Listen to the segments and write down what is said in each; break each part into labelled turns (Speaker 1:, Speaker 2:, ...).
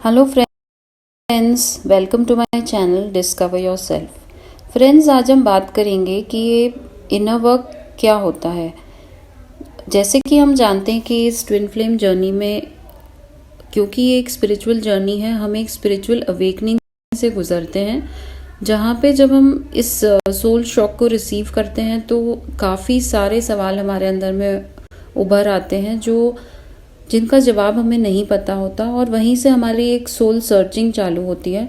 Speaker 1: Hello friends, welcome to my channel discover yourself. Friends, आज हम बात करेंगे कि ये इनर वर्क क्या होता है। जैसे कि हम जानते हैं कि इस ट्विन फ्लेम जर्नी में, क्योंकि ये एक स्पिरिचुअल जर्नी है, हम एक स्पिरिचुअल अवेकनिंग से गुजरते हैं, जहाँ पे जब हम इस सोल शॉक को रिसीव करते हैं तो काफ़ी सारे सवाल हमारे अंदर में उभर आते हैं जिनका जवाब हमें नहीं पता होता, और वहीं से हमारी एक सोल सर्चिंग चालू होती है,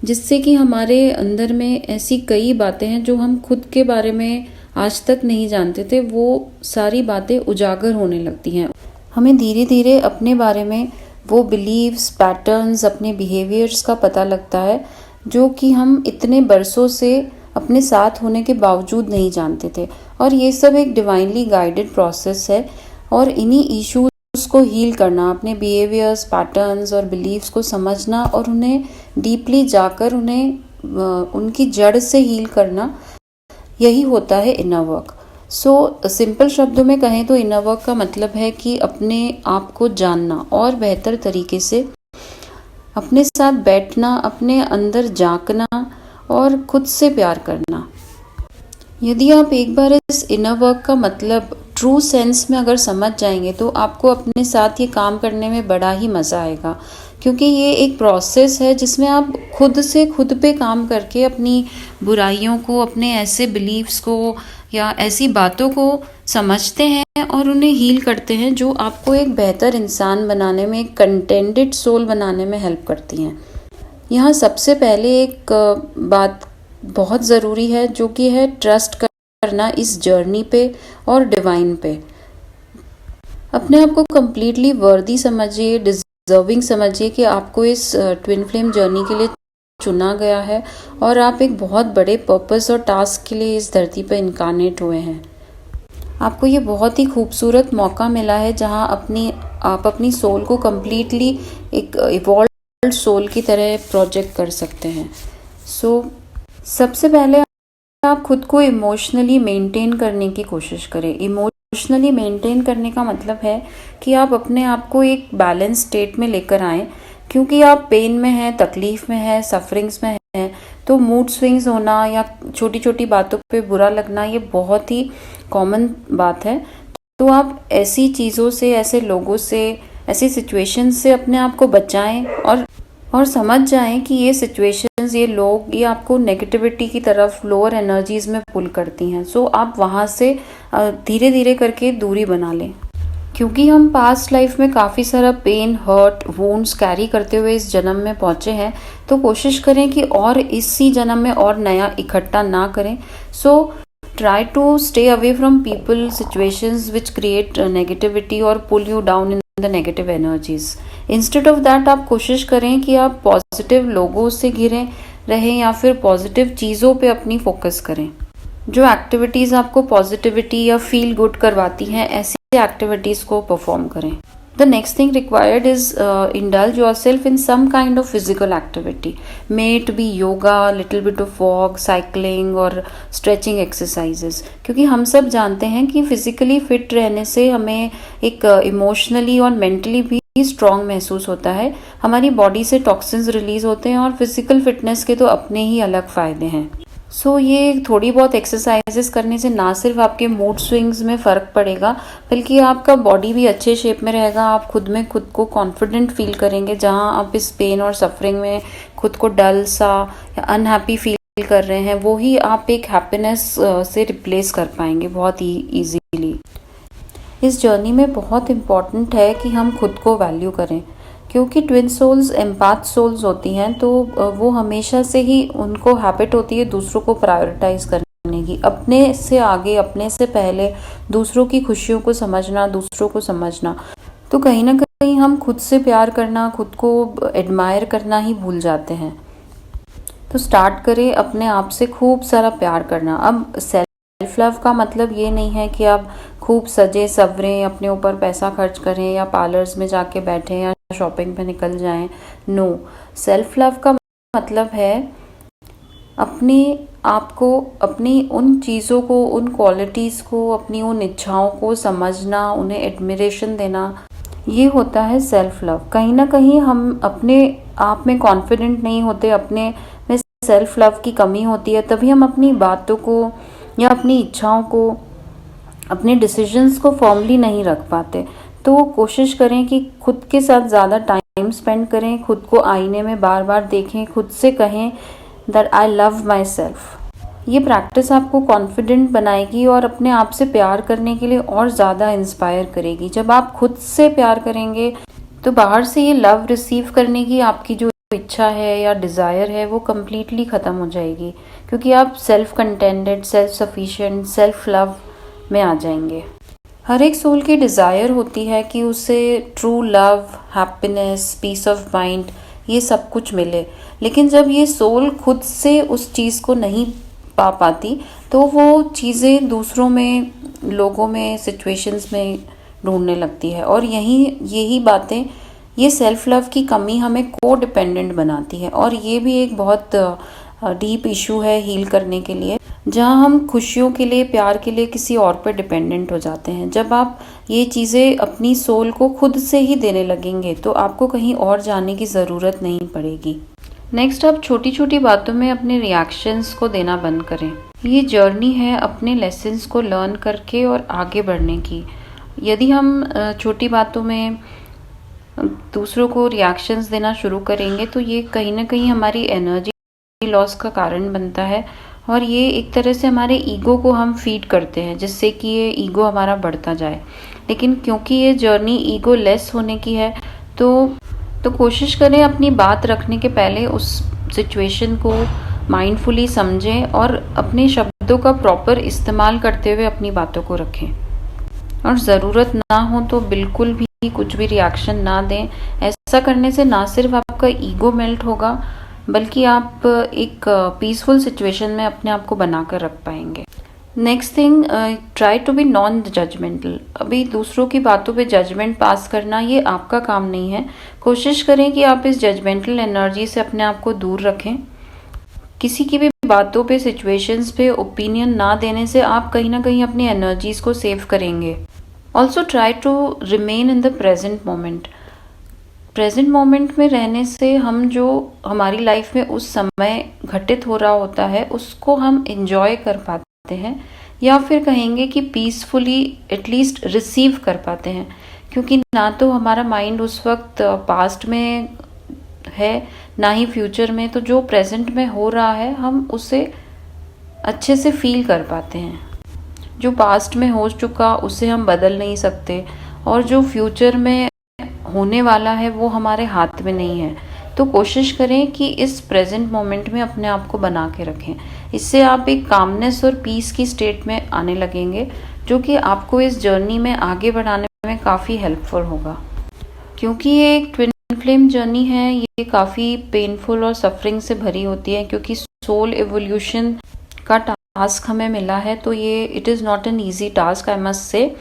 Speaker 1: जिससे कि हमारे अंदर में ऐसी कई बातें हैं जो हम खुद के बारे में आज तक नहीं जानते थे, वो सारी बातें उजागर होने लगती हैं। हमें धीरे धीरे अपने बारे में वो बिलीव्स, पैटर्न्स, अपने बिहेवियर्स का पता लगता है जो कि हम इतने बरसों से अपने साथ होने के बावजूद नहीं जानते थे। और ये सब एक डिवाइनली गाइडेड प्रोसेस है, और इन्हीं इश्यूज को हील करना, अपने बिहेवियर्स, पैटर्न्स और बिलीव्स को समझना और उन्हें डीपली जाकर उन्हें उनकी जड़ से हील करना, यही होता है इनर वर्क। सो सिंपल शब्दों में कहें तो इनर वर्क का मतलब है कि अपने आप को जानना और बेहतर तरीके से अपने साथ बैठना, अपने अंदर झांकना और खुद से प्यार करना। यदि आप एक बार इस इनर वर्क का मतलब ट्रू सेंस में अगर समझ जाएंगे तो आपको अपने साथ ये काम करने में बड़ा ही मज़ा आएगा, क्योंकि ये एक प्रोसेस है जिसमें आप खुद से खुद पे काम करके अपनी बुराइयों को, अपने ऐसे बिलीव्स को या ऐसी बातों को समझते हैं और उन्हें हील करते हैं जो आपको एक बेहतर इंसान बनाने में, एक कंटेंटेड सोल बनाने में हेल्प करती हैं। यहाँ सबसे पहले एक बात बहुत ज़रूरी है, जो कि है ट्रस्ट करना इस जर्नी पे और डिवाइन पे। अपने आप को कम्प्लीटली वर्दी समझिए, डिजर्विंग समझिए कि आपको इस ट्विन फ्लेम जर्नी के लिए चुना गया है और आप एक बहुत बड़े पर्पस और टास्क के लिए इस धरती पर इनकारनेट हुए हैं। आपको ये बहुत ही खूबसूरत मौका मिला है जहाँ आप अपनी सोल को कम्प्लीटली एक इवॉल्व्ड सोल की तरह प्रोजेक्ट कर सकते हैं। सबसे पहले आप खुद को इमोशनली मेंटेन करने की कोशिश करें। इमोशनली मेंटेन करने का मतलब है कि आप अपने आप को एक बैलेंस स्टेट में लेकर आएं, क्योंकि आप पेन में हैं, तकलीफ में हैं, सफरिंग्स में हैं, तो मूड स्विंग्स होना या छोटी छोटी बातों पे बुरा लगना, ये बहुत ही कॉमन बात है। तो आप ऐसी चीज़ों से, ऐसे लोगों से, ऐसी सिचुएशन से अपने आप को बचाएं और समझ जाएं कि ये सिचुएशंस, ये लोग, ये आपको नेगेटिविटी की तरफ, लोअर एनर्जीज में पुल करती हैं। सो आप वहाँ से धीरे धीरे करके दूरी बना लें, क्योंकि हम पास्ट लाइफ में काफ़ी सारा पेन, हर्ट, वुंड्स कैरी करते हुए इस जन्म में पहुँचे हैं, तो कोशिश करें कि और इसी जन्म में और नया इकट्ठा ना करें। So try to stay away from people, situations which create negativity और pull you down in the negative energies. Instead of that आप कोशिश करें कि आप पॉजिटिव लोगों से घिरे रहें या फिर पॉजिटिव चीज़ों पे अपनी फोकस करें। जो एक्टिविटीज़ आपको पॉजिटिविटी या फील गुड करवाती हैं, ऐसी एक्टिविटीज़ को परफॉर्म करें। The next thing required is indulge yourself in some kind of physical activity. May it be yoga, little bit of walk, cycling और stretching exercises. क्योंकि हम सब जानते हैं कि फिजिकली फिट रहने से हमें एक इमोशनली और मेंटली भी स्ट्रॉन्ग महसूस होता है। हमारी बॉडी से टॉक्सिन्स रिलीज होते हैं और फिजिकल फिटनेस के तो अपने ही अलग फ़ायदे हैं। ये थोड़ी बहुत एक्सरसाइजेस करने से ना सिर्फ आपके मूड स्विंग्स में फ़र्क पड़ेगा, बल्कि आपका बॉडी भी अच्छे शेप में रहेगा। आप खुद को कॉन्फिडेंट फील करेंगे, जहां आप इस पेन और सफरिंग में खुद को डल सा या अनहैप्पी फील कर रहे हैं, वो ही आप एक हैप्पीनेस से रिप्लेस कर पाएंगे बहुत ही ईजीली। इस जर्नी में बहुत इम्पॉर्टेंट है कि हम खुद को वैल्यू करें, क्योंकि ट्विन सोल्स एम्पैथ सोल्स होती हैं, तो वो हमेशा से ही उनको हैबिट होती है दूसरों को प्रायोरिटाइज करने की, अपने से आगे, अपने से पहले दूसरों की खुशियों को समझना, दूसरों को समझना। तो कहीं ना कहीं हम खुद से प्यार करना, खुद को एडमायर करना ही भूल जाते हैं। तो स्टार्ट करें अपने आप से खूब सारा प्यार करना। अब सेल्फ लव का मतलब ये नहीं है कि आप खूब सजे सवरें, अपने ऊपर पैसा खर्च करें या पार्लर्स में जाके बैठें या शॉपिंग पे निकल जाएं। नो, सेल्फ लव का मतलब है अपने आप को, अपनी उन चीज़ों को, उन क्वालिटीज़ को, अपनी उन इच्छाओं को समझना, उन्हें एडमिरेशन देना, ये होता है सेल्फ लव। कहीं ना कहीं हम अपने आप में कॉन्फिडेंट नहीं होते, अपने में सेल्फ लव की कमी होती है, तभी हम अपनी बातों को या अपनी इच्छाओं को, अपने डिसीजंस को फॉर्मली नहीं रख पाते। तो कोशिश करें कि खुद के साथ ज़्यादा टाइम स्पेंड करें, खुद को आईने में बार बार देखें, खुद से कहें that I love my self. ये प्रैक्टिस आपको कॉन्फिडेंट बनाएगी और अपने आप से प्यार करने के लिए और ज़्यादा इंस्पायर करेगी। जब आप खुद से प्यार करेंगे तो बाहर से ये लव रिसीव करने की आपकी जो इच्छा है या डिज़ायर है वो कम्प्लीटली ख़त्म हो जाएगी, क्योंकि आप self contented, self sufficient, self love में आ जाएंगे। हर एक सोल की डिज़ायर होती है कि उसे true love, happiness, peace of mind, ये सब कुछ मिले। लेकिन जब ये सोल खुद से उस चीज़ को नहीं पा पाती तो वो चीज़ें दूसरों में, लोगों में, सिचुएशंस में ढूंढने लगती है। और यही बातें, ये सेल्फ लव की कमी हमें को डिपेंडेंट बनाती है। और ये भी एक बहुत डीप इशू है हील करने के लिए, जहाँ हम खुशियों के लिए, प्यार के लिए किसी और पर डिपेंडेंट हो जाते हैं। जब आप ये चीज़ें अपनी सोल को खुद से ही देने लगेंगे तो आपको कहीं और जाने की ज़रूरत नहीं पड़ेगी। नेक्स्ट, आप छोटी छोटी बातों में अपने रिएक्शंस को देना बंद करें। ये जर्नी है अपने लेसन्स को लर्न करके और आगे बढ़ने की। यदि हम छोटी बातों में दूसरों को रिएक्शंस देना शुरू करेंगे तो ये कहीं ना कहीं हमारी एनर्जी लॉस का कारण बनता है, और ये एक तरह से हमारे ईगो को हम फीड करते हैं, जिससे कि ये ईगो हमारा बढ़ता जाए। लेकिन क्योंकि ये जर्नी ईगो लेस होने की है तो कोशिश करें अपनी बात रखने के पहले उस सिचुएशन को माइंडफुली समझें और अपने शब्दों का प्रॉपर इस्तेमाल करते हुए अपनी बातों को रखें। और ज़रूरत ना हो तो बिल्कुल भी कुछ भी रिएक्शन ना दें। ऐसा करने से ना सिर्फ आपका ईगो मेल्ट होगा, बल्कि आप एक पीसफुल सिचुएशन में अपने आप को बना कर रख पाएंगे। Next thing, try to be non judgemental. अभी दूसरों की बातों पे जजमेंट पास करना ये आपका काम नहीं है। कोशिश करें कि आप इस जजमेंटल एनर्जी से अपने आप को दूर रखें। किसी की भी बातों पे, सिचुएशंस पे ओपिनियन ना देने से आप कहीं ना कहीं अपनी एनर्जीज को सेव करेंगे। Also try to remain in the present moment. Present moment में रहने से हम जो हमारी लाइफ में उस समय घटित हो रहा होता है उसको हम इंजॉय कर पाते हैं, या फिर कहेंगे कि पीसफुली एटलीस्ट रिसीव कर पाते हैं। क्योंकि ना तो हमारा माइंड उस वक्त पास्ट में है, ना ही फ्यूचर में, तो जो प्रेजेंट में हो रहा है हम उसे अच्छे से फील कर पाते हैं। जो पास्ट में हो चुका उसे हम बदल नहीं सकते, और जो फ्यूचर में होने वाला है वो हमारे हाथ में नहीं है। तो कोशिश करें कि इस प्रेजेंट मोमेंट में अपने आप को बना के रखें। इससे आप एक कामनेस और पीस की स्टेट में आने लगेंगे, जो कि आपको इस जर्नी में आगे बढ़ाने में काफ़ी हेल्पफुल होगा। क्योंकि ये एक ट्विन फ्लेम जर्नी है, ये काफ़ी पेनफुल और सफरिंग से भरी होती है, क्योंकि सोल एवोल्यूशन का टास्क हमें मिला है, तो ये it is not an easy task, I must say.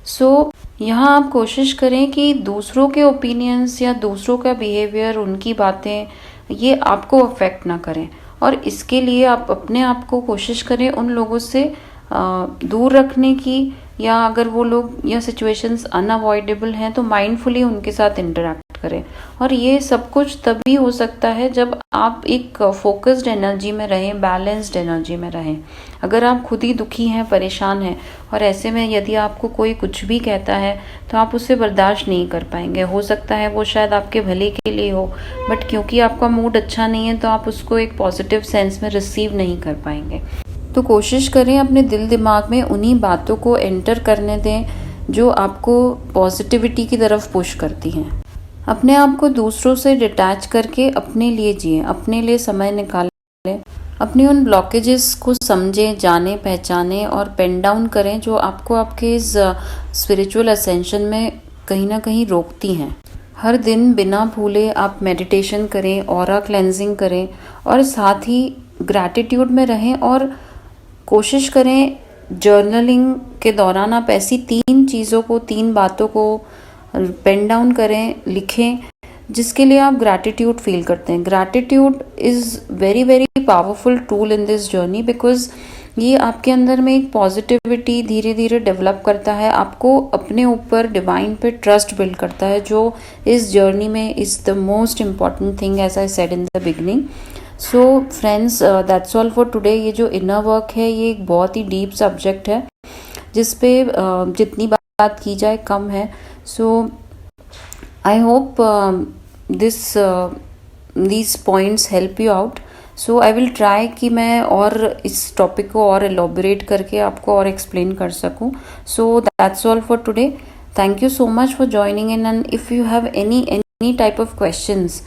Speaker 1: So यहाँ आप कोशिश करें कि दूसरों के ओपिनियंस या दूसरों का बिहेवियर, उनकी बातें, ये आपको अफेक्ट ना करें। और इसके लिए आप अपने आप को कोशिश करें उन लोगों से दूर रखने की, या अगर वो लोग या सिचुएशंस अनअवॉइडेबल हैं तो माइंडफुली उनके साथ इंटरेक्ट करें। और ये सब कुछ तभी हो सकता है जब आप एक फोकस्ड एनर्जी में रहें, बैलेंस्ड एनर्जी में रहें। अगर आप खुद ही दुखी हैं, परेशान हैं, और ऐसे में यदि आपको कोई कुछ भी कहता है तो आप उसे बर्दाश्त नहीं कर पाएंगे। हो सकता है वो शायद आपके भले के लिए हो, बट क्योंकि आपका मूड अच्छा नहीं है तो आप उसको एक पॉजिटिव सेंस में रिसीव नहीं कर पाएंगे। तो कोशिश करें अपने दिल दिमाग में उन्हीं बातों को एंटर करने दें जो आपको पॉजिटिविटी की तरफ पुश करती हैं। अपने आप को दूसरों से डिटैच करके अपने लिए जिएं, अपने लिए समय निकालें, अपने उन ब्लॉकेजेस को समझें, जानें, पहचानें और पेन डाउन करें जो आपको आपके इस स्पिरिचुअल असेंशन में कहीं ना कहीं रोकती हैं। हर दिन बिना भूले आप मेडिटेशन करें, ऑरा क्लेंजिंग करें, और साथ ही ग्रैटिट्यूड में रहें। और कोशिश करें जर्नलिंग के दौरान आप ऐसी 3 चीज़ों को, 3 बातों को पेन डाउन करें, लिखें, जिसके लिए आप ग्रैटिट्यूड फील करते हैं। Gratitude is very very powerful tool in this journey, because ये आपके अंदर में एक पॉजिटिविटी धीरे धीरे डेवलप करता है, आपको अपने ऊपर डिवाइन पे ट्रस्ट बिल्ड करता है, जो इस जर्नी में is the most important thing as I said in the beginning. So friends, that's all for today. ये जो इनर वर्क है ये एक बहुत ही डीप सब्जेक्ट है जिस पे जितनी बात की जाए कम है। So I hope these points help you out. So I will try कि मैं और इस टॉपिक को और एलोबरेट करके आपको और एक्सप्लेन कर सकूं। So that's all for today. Thank you so much for joining in, and if you have any type of questions,